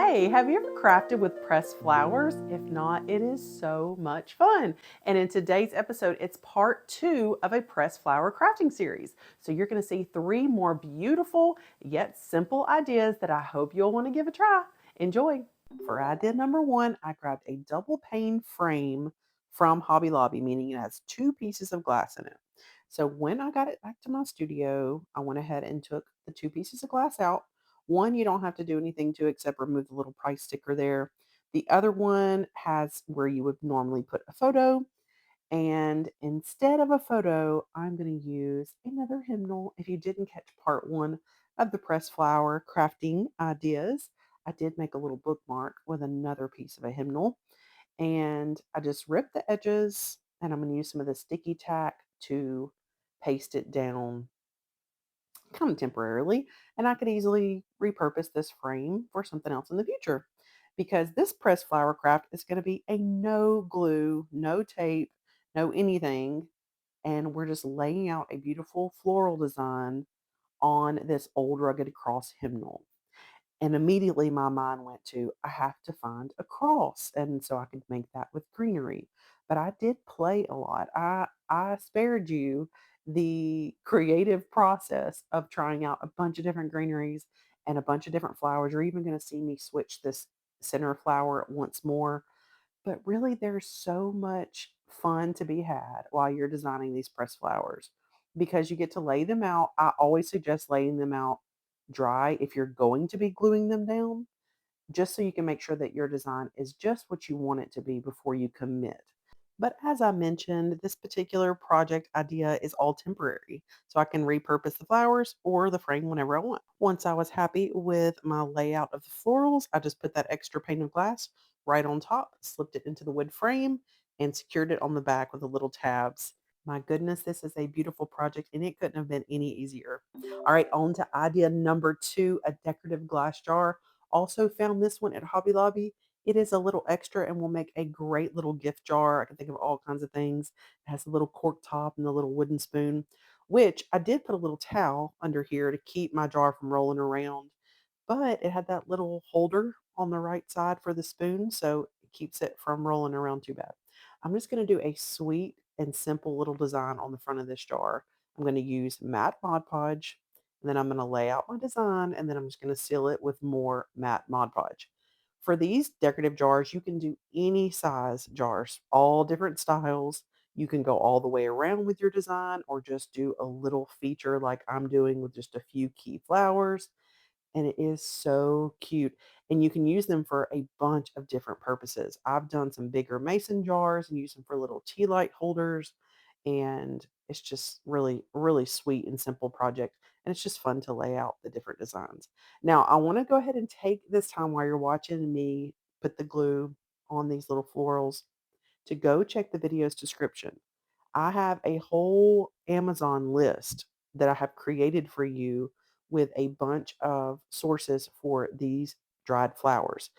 Hey, have you ever crafted with pressed flowers? If not, it is so much fun. And in today's episode, it's part two of a pressed flower crafting series. So you're going to see three more beautiful yet simple ideas that I hope you'll want to give a try. Enjoy. For idea number one, I grabbed a double pane frame from Hobby Lobby, meaning it has two pieces of glass in it. So when I got it back to my studio, I went ahead and took the two pieces of glass out. One, you don't have to do anything to except remove the little price sticker there. The other one has where you would normally put a photo. And instead of a photo, I'm going to use another hymnal. If you didn't catch part one of the press flower crafting ideas, I did make a little bookmark with another piece of a hymnal. And I just ripped the edges and I'm going to use some of the sticky tack to paste it down kind of temporarily, and I could easily repurpose this frame for something else in the future. Because this press flower craft is going to be a no glue, no tape, no anything. And we're just laying out a beautiful floral design on this old rugged cross hymnal. And immediately my mind went to, I have to find a cross. And so I could make that with greenery. But I did play a lot. I spared you the creative process of trying out a bunch of different greeneries and a bunch of different flowers. You're even going to see me switch this center flower once more. But really, there's so much fun to be had while you're designing these pressed flowers because you get to lay them out. I always suggest laying them out dry if you're going to be gluing them down, just so you can make sure that your design is just what you want it to be before you commit. But as I mentioned, this particular project idea is all temporary, so I can repurpose the flowers or the frame whenever I want. Once I was happy with my layout of the florals, I just put that extra pane of glass right on top, slipped it into the wood frame, and secured it on the back with the little tabs. My goodness, this is a beautiful project and it couldn't have been any easier. All right, on to idea number two, a decorative glass jar. Also found this one at Hobby Lobby. It is a little extra and will make a great little gift jar. I can think of all kinds of things. It has a little cork top and a little wooden spoon, which I did put a little towel under here to keep my jar from rolling around. But it had that little holder on the right side for the spoon, so it keeps it from rolling around too bad. I'm just going to do a sweet and simple little design on the front of this jar. I'm going to use matte Mod Podge, and then I'm going to lay out my design, and then I'm just going to seal it with more matte Mod Podge. For these decorative jars, you can do any size jars, all different styles. You can go all the way around with your design or just do a little feature like I'm doing with just a few key flowers, and it is so cute. And you can use them for a bunch of different purposes. I've done some bigger mason jars and use them for little tea light holders, and it's just really, really sweet and simple project. And it's just fun to lay out the different designs. Now, I want to go ahead and take this time while you're watching me put the glue on these little florals to go check the video's description. I have a whole Amazon list that I have created for you with a bunch of sources for these dried flowers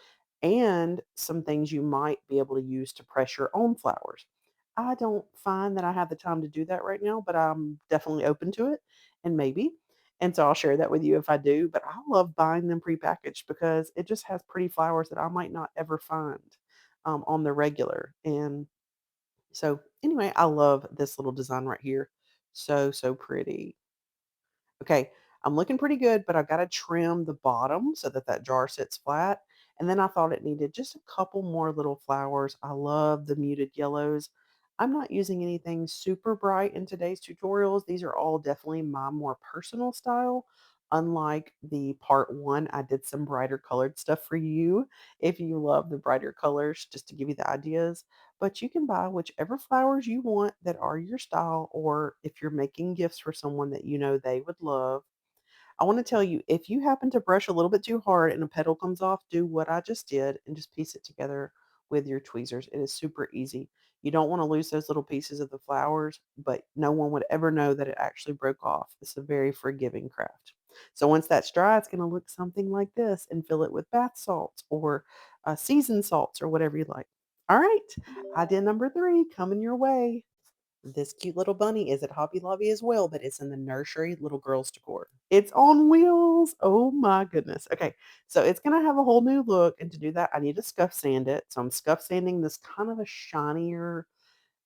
and some things you might be able to use to press your own flowers. I don't find that I have the time to do that right now, but I'm definitely open to it and maybe. And so I'll share that with you if I do. But I love buying them prepackaged because it just has pretty flowers that I might not ever find on the regular. And so anyway, I love this little design right here. So, so pretty. Okay, I'm looking pretty good, but I've got to trim the bottom so that that jar sits flat. And then I thought it needed just a couple more little flowers. I love the muted yellows. I'm not using anything super bright in today's tutorials. These are all definitely my more personal style. Unlike the part one, I did some brighter colored stuff for you if you love the brighter colors, just to give you the ideas. But you can buy whichever flowers you want that are your style, or if you're making gifts for someone that you know they would love. I want to tell you, if you happen to brush a little bit too hard and a petal comes off, do what I just did and just piece it together with your tweezers. It is super easy. You don't want to lose those little pieces of the flowers, but no one would ever know that it actually broke off. It's a very forgiving craft. So once that's dry, it's going to look something like this, and fill it with bath salts or seasoned salts or whatever you like. All right, idea number three coming your way. This cute little bunny is at Hobby Lobby as well, but it's in the nursery little girls decor. It's on wheels. Oh my goodness. Okay, so it's gonna have a whole new look, and to do that, I need to scuff sand it. So I'm scuff sanding this kind of a shinier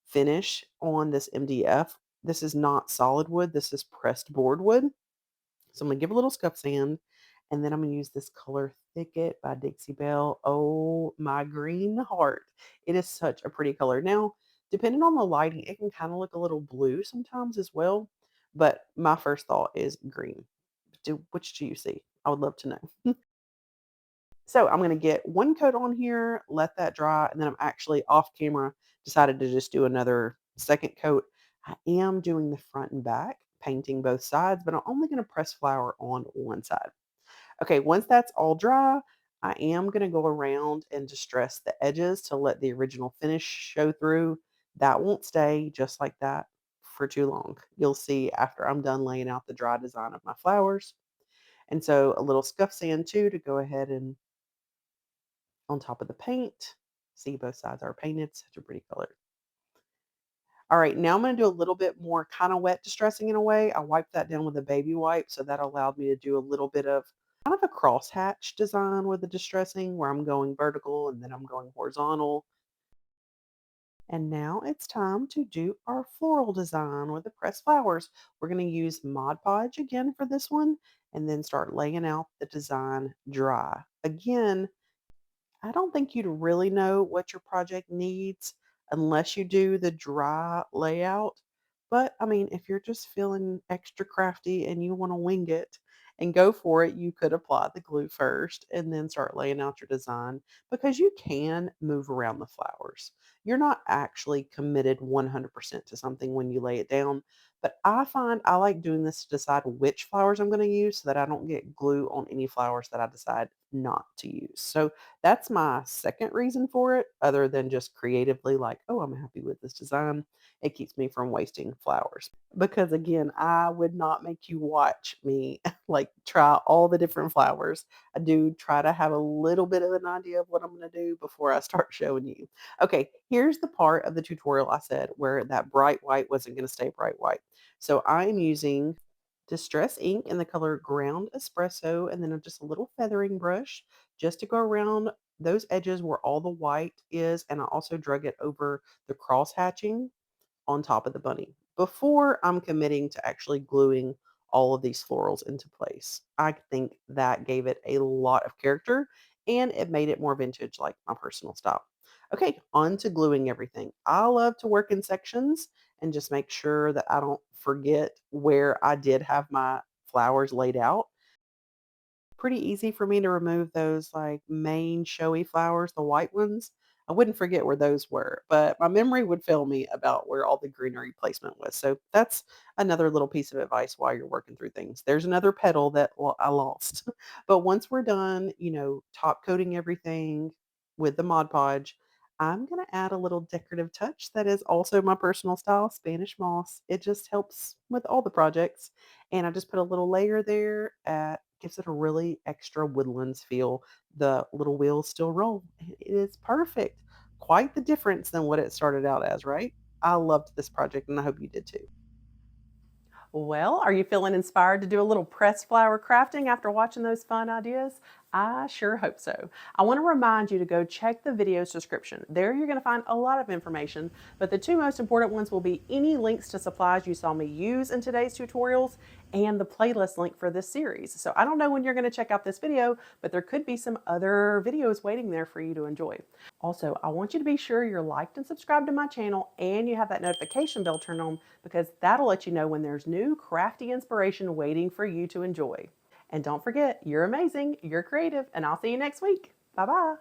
finish on this MDF. This is not solid wood. This is pressed board wood. So I'm gonna give a little scuff sand, and then I'm gonna use this color Thicket by Dixie Belle. Oh, my green heart. It is such a pretty color. Now, depending on the lighting, it can kind of look a little blue sometimes as well, but my first thought is green. Which do you see? I would love to know. So I'm gonna get one coat on here, let that dry, and then I'm actually off camera decided to just do another second coat. I am doing the front and back, painting both sides, but I'm only gonna press flour on one side. Okay, once that's all dry, I am gonna go around and distress the edges to let the original finish show through. That won't stay just like that for too long. You'll see after I'm done laying out the dry design of my flowers. And so a little scuff sand too to go ahead and on top of the paint. See, both sides are painted, such a pretty color. All right, now I'm gonna do a little bit more kind of wet distressing in a way. I wiped that down with a baby wipe, so that allowed me to do a little bit of kind of a crosshatch design with the distressing where I'm going vertical and then I'm going horizontal. And now it's time to do our floral design with the pressed flowers. We're going to use Mod Podge again for this one and then start laying out the design dry. Again, I don't think you'd really know what your project needs unless you do the dry layout. But I mean, if you're just feeling extra crafty and you want to wing it and go for it, you could apply the glue first and then start laying out your design because you can move around the flowers. You're not actually committed 100% to something when you lay it down. But I find I like doing this to decide which flowers I'm going to use so that I don't get glue on any flowers that I decide not to use. So that's my second reason for it, other than just creatively like, "Oh, I'm happy with this design." It keeps me from wasting flowers. Because again, I would not make you watch me, like, try all the different flowers. I do try to have a little bit of an idea of what I'm gonna do before I start showing you. Okay, here's the part of the tutorial I said where that bright white wasn't gonna stay bright white. So I'm using Distress ink in the color Ground Espresso, and then just a little feathering brush just to go around those edges where all the white is, and I also drug it over the cross hatching on top of the bunny before I'm committing to actually gluing all of these florals into place. I think that gave it a lot of character and it made it more vintage, like my personal style. Okay, on to gluing everything. I love to work in sections and just make sure that I don't forget where I did have my flowers laid out. Pretty easy for me to remove those, like, main showy flowers, the white ones. I wouldn't forget where those were, but my memory would fail me about where all the greenery placement was. So that's another little piece of advice while you're working through things. There's another petal that, well, I lost. But once we're done, top coating everything with the Mod Podge, I'm gonna add a little decorative touch that is also my personal style, Spanish moss. It just helps with all the projects. And I just put a little layer there, gives it a really extra woodlands feel. The little wheels still roll. It is perfect. Quite the difference than what it started out as, right? I loved this project and I hope you did too. Well, are you feeling inspired to do a little pressed flower crafting after watching those fun ideas? I sure hope so. I want to remind you to go check the video's description. There you're going to find a lot of information, but the two most important ones will be any links to supplies you saw me use in today's tutorials and the playlist link for this series. So I don't know when you're going to check out this video, but there could be some other videos waiting there for you to enjoy. Also, I want you to be sure you're liked and subscribed to my channel and you have that notification bell turned on because that'll let you know when there's new crafty inspiration waiting for you to enjoy. And don't forget, you're amazing, you're creative, and I'll see you next week. Bye bye.